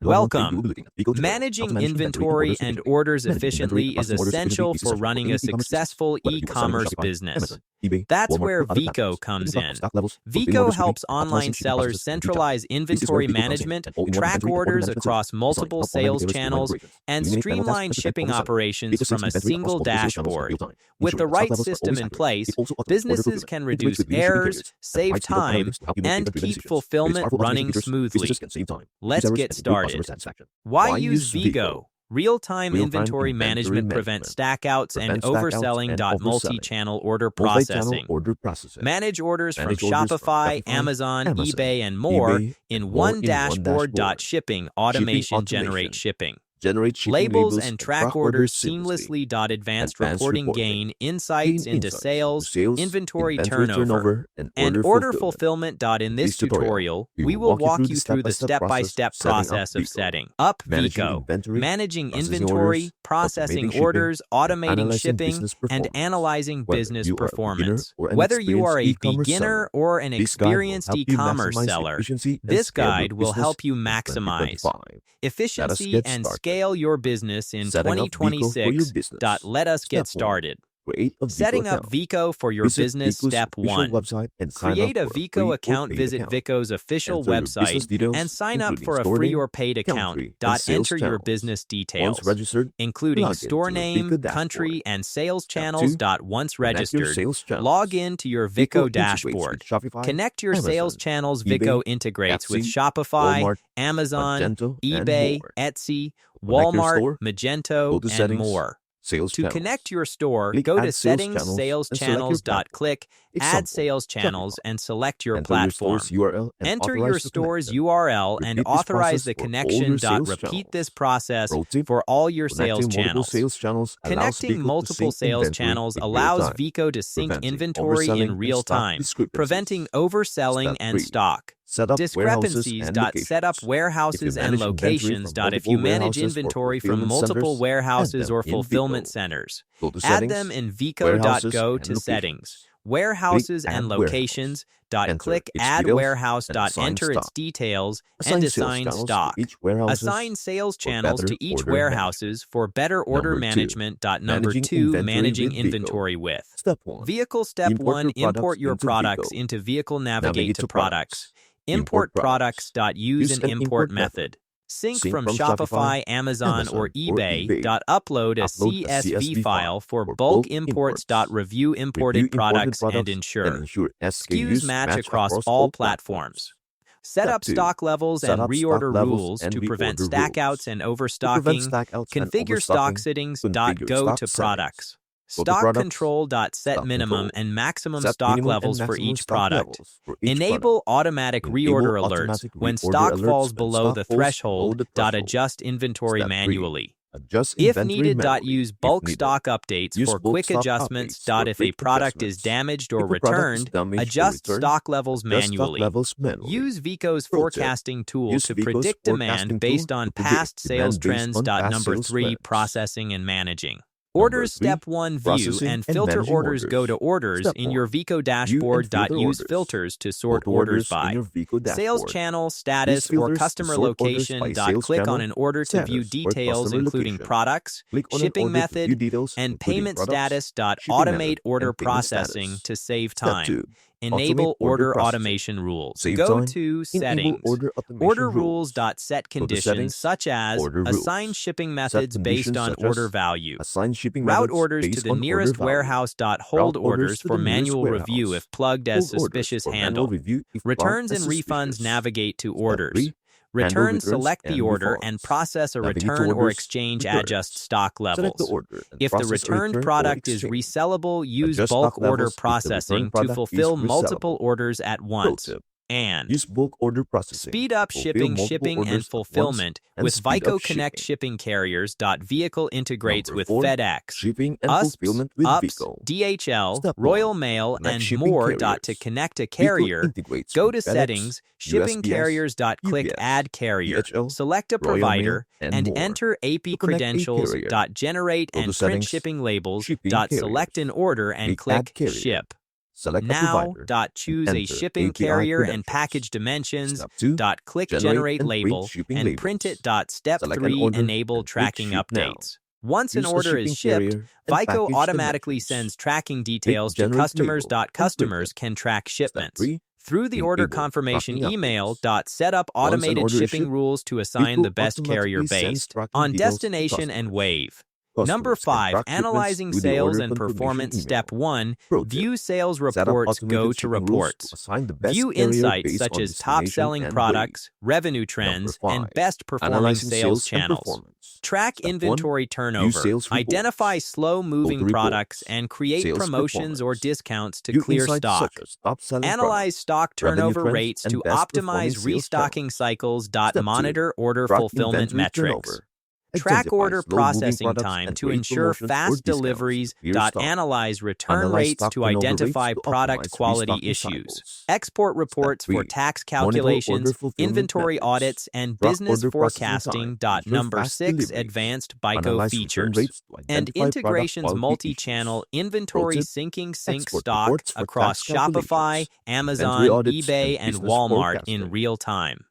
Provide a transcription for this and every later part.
Welcome. Managing inventory and orders efficiently is essential for running a successful e-commerce business. That's where Veeqo comes in. Veeqo helps online sellers centralize inventory management, track orders across multiple sales channels, and streamline shipping operations from a single dashboard. With the right system in place, businesses can reduce errors, save time, and keep fulfillment running smoothly. Let's get started. Why use Veeqo? Real-time inventory management prevents stackouts and overselling. Multi-channel order processing. Manage orders from Shopify, Amazon, eBay, and more in one dashboard. Shipping automation generate shipping. Labels and track orders seamlessly. Advanced reporting gain insights into sales, inventory turnover, and order fulfillment. In this tutorial, we will walk you through the step-by-step process of setting up Veeqo, managing inventory, processing orders, automating shipping, and analyzing business performance. Whether you are a beginner or an experienced e-commerce seller, this guide will help you maximize efficiency and scale your business in 2026. Let us get started. Setting up Veeqo for your business. Step 1. Create a Veeqo account. Visit Veeqo's official website and sign up for a free or paid account. Enter your business details, including store name, country, and sales channels. Once registered, log in to your Veeqo dashboard. Connect your sales channels. Veeqo integrates with Shopify, Amazon, eBay, Etsy, Walmart, Magento, and more. To connect your store, go to Settings, Sales Channels. Click Add Sales Channels and select your platform. Enter your store's URL and authorize the connection. Repeat this process for all your sales channels. Connecting multiple sales channels allows Veeqo to sync inventory in real time, preventing overselling and stock discrepancies. Set up warehouses and locations. If you manage inventory from multiple warehouses or fulfillment centers, add them in Veeqo. Go to Settings, Warehouses and Locations. Click Add Warehouse. Enter its details and assign stock. Assign sales channels to each warehouses for better order management. Number 2. Managing inventory with Vehicle. Step 1. Import your products into Veeqo. Navigate to Products. Import products. Use an import method. Sync from Shopify, Amazon, or eBay. Upload a CSV file for bulk imports. Review imported products and ensure SKUs match across all platforms. Set up stock levels and reorder rules to prevent stackouts and overstocking. Configure stock settings. Go to Products. Stock control. Set minimum and maximum stock levels for each product. Enable automatic reorder alerts when stock falls below the threshold. Adjust inventory manually. If needed, use bulk stock updates for quick adjustments. If a product is damaged or returned, adjust stock levels manually. Use Veeqo's forecasting tool to predict demand based on past sales trends. Number 3. Processing and managing orders. Step 1. View and filter orders. Go to Orders in your Veeqo dashboard. Use filters to sort orders by sales channel, status, or customer location. Click on an order to view details including products, shipping method, and payment status. Automate order processing to save time. Enable order automation rules. Go to Settings, Order Rules. Set conditions such as assign shipping methods based on order value. Route orders to the nearest warehouse. Hold orders for manual review if plugged as suspicious. Handle returns and refunds. Navigate to Orders. Return. Select the order and process a return or exchange. Adjust stock levels. If the returned product is resellable, use bulk order processing to fulfill multiple orders at once. And use bulk order processing. Speed up shipping and fulfillment with Veeqo Connect shipping carriers. Veeqo integrates with FedEx, shipping and fulfillment with Veeqo. DHL, Royal Mail, and more. To connect a carrier, go to Settings, Shipping Carriers. Click Add Carrier. Select a provider and enter AP credentials. Generate and print shipping labels. Select an order and click Ship. Select a Now, provider. choose a enter shipping API carrier and credentials. package dimensions. Step 2. Click Generate Generate and print Label shipping and labels. print it. Step Select an 3. order Enable and click tracking Ship Now. updates. Once an Use a order is shipping shipped, carrier and Veeqo package automatically dimensions. sends tracking details to Generate customers. label and print Customers it. can track Step shipments. 3. Through the order Enable confirmation tracking email. updates. Set up Once an automated order is shipping shipped, rules to assign Veeqo the best carrier automatically sends based tracking on details to destination and customers. wave. Customers Number can 5. track shipments Analyzing through the sales order and confirmation performance. email. Step 1. Pro tip. View sales Set up reports. Go automated to shipping rules reports. to assign the best View carrier insights based such on as destination top-selling and products, revenue Number trends, 5. and best performing Analyzing sales and channels. performance. Track Step 1. inventory View turnover. sales reports. Identify slow-moving Go to products reports. and create Sales promotions or performance. discounts to View clear insights stock. such as top-selling Analyze products, stock revenue turnover trends, rates and to best performing optimize sales restocking channels. cycles. Step 2. Monitor order Track fulfillment inventory metrics. turnover. Track Identify order slow-moving processing products time and to create ensure promotions or fast discounts to deliveries. clear stock. Analyze return Analyze rates stock to turnover identify rates to product optimize quality restocking issues. cycles. Export Step reports for 3. tax Monitor order calculations, fulfillment inventory metrics. audits, and Track business order processing forecasting. time to ensure Number fast 6. deliveries. Advanced Veeqo Analyze return features rates to and identify product integrations. quality Multi-channel issues. Pro inventory tip. syncing sync Export stock reports for across tax Shopify, calculations, Amazon, inventory audits, eBay, and and business Walmart in forecasting. real time.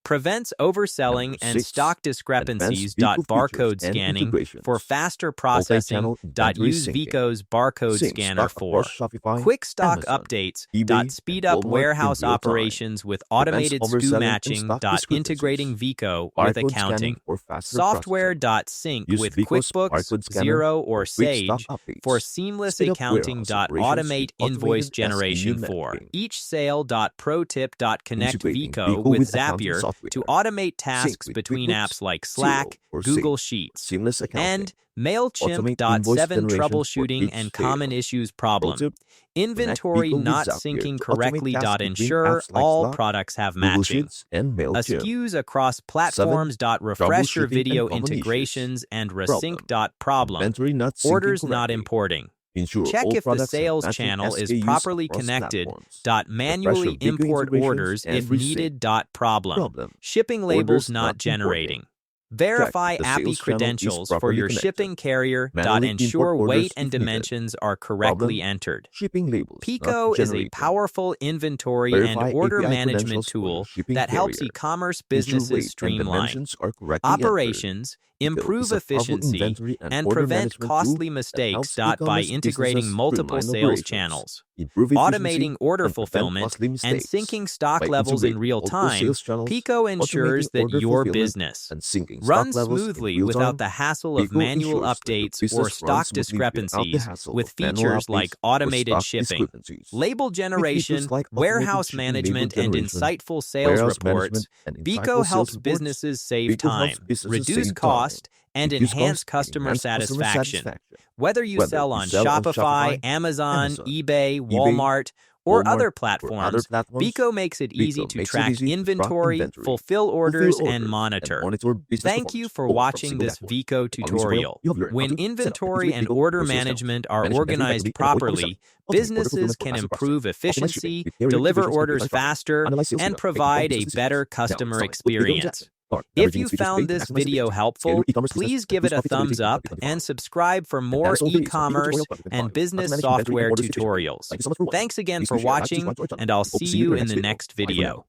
Prevents overselling Number and 6. stock discrepancies. Advanced Veeqo Barcode features and scanning integrations. for faster processing. Multi-channel inventory Use syncing. Veeqo's barcode Sync scanner stock for across Shopify, quick stock Amazon, updates. eBay, Speed and up Walmart in warehouse real time. operations with Prevents automated SKU overselling and matching. stock Integrating discrepancies. Veeqo with Barcode accounting. scanning for faster Software. processing. Sync Use with Veeqo's QuickBooks, barcode scanner Zero, or for quick stock Sage updates. for seamless Speed up accounting. warehouse operations Automate with invoice automated generation SKU for mapping. each sale. Pro tip. Connect Integrating Veeqo Veeqo with with accounting Zapier software. to automate tasks Sync with between QuickBooks, apps like Zero, Slack, or Google Sage. Sheets, Seamless accounting. and MailChimp. Automate invoice 7 generation for Troubleshooting each and sale. common issues Pro problem. tip. Inventory Veeqo with not Zapier syncing to automate correctly. tasks between Ensure apps like all Slack, products have Google matching. Sheets, and MailChimp. SKUs across platforms. 7. Refresh your Troubleshooting video and common issues. integrations and Problem. resync. Problem. Inventory not syncing Orders not correctly. importing. Ensure Check all if the products have sales matching channel is SKUs properly across connected. platforms. Manually Refresh your Veeqo import integrations orders and if resync. needed. Problem. Problem. Shipping labels Orders not not importing. generating. Verify Check the API sales channel is credentials for properly your connected. shipping carrier. Manually Ensure import weight orders and if needed. dimensions are correctly Problem. entered. Shipping labels Veeqo not is a generating. powerful inventory Verify and order API management credentials for your tool shipping that helps carrier. e-commerce Ensure businesses weight and streamline dimensions are correctly entered. operations, Veeqo improve is a powerful efficiency, inventory and order prevent management tool costly that mistakes. helps By e-commerce integrating businesses multiple streamline sales operations, channels, improve efficiency, automating order and prevent fulfillment, costly and mistakes. syncing stock By levels in integrating real multiple time, sales channels, Veeqo ensures automating that order your fulfillment, business and syncing runs stock levels in smoothly real without time, the hassle of Veeqo manual ensures that your updates business or runs stock smoothly without the discrepancies hassle with of manual features updates like or automated stock shipping, discrepancies. label With generation, features like automated warehouse shipping label management, and generation, insightful sales warehouse reports, management, and Veeqo insightful helps sales reports, businesses save Veeqo helps time, businesses reduce save time, cost, and reduce enhance cost, and customer enhance customer satisfaction. satisfaction. Whether you Whether sell you on sell on Shopify, Shopify, Amazon, Amazon, eBay, eBay, Walmart, or Walmart, other or other platforms, platforms, Veeqo makes it easy Veeqo to makes it track easy to track inventory, inventory, fulfill fulfill orders, orders, and monitor. business Thank you performance for all from watching single this dashboard. Veeqo On this tutorial, tutorial. you have learned how When to set up and inventory integrate and Veeqo order for sales channels, management are manage inventory organized effectively, and avoid overselling, properly, automate order businesses fulfillment for can faster improve processing, automate shipping efficiency, with carrier deliver integrations to orders real-time tracking, faster, analyze sales and data, make provide a business better decisions. Now, customer start with Veeqo experience. Zapier. Start If leveraging you its features found to this maximize video efficiency. Scale helpful, your e-commerce business please and give boost it a profitability thumbs in up 2025. and subscribe for And more that is all for this on Veeqo e-commerce tutorial 2025. and How to business manage inventory and software orders efficiently. tutorials. Thank you so much for watching. Thanks again Please for do share, like, watching, subscribe to our channel. and I'll Hope to see you in the video. next Bye for video. now.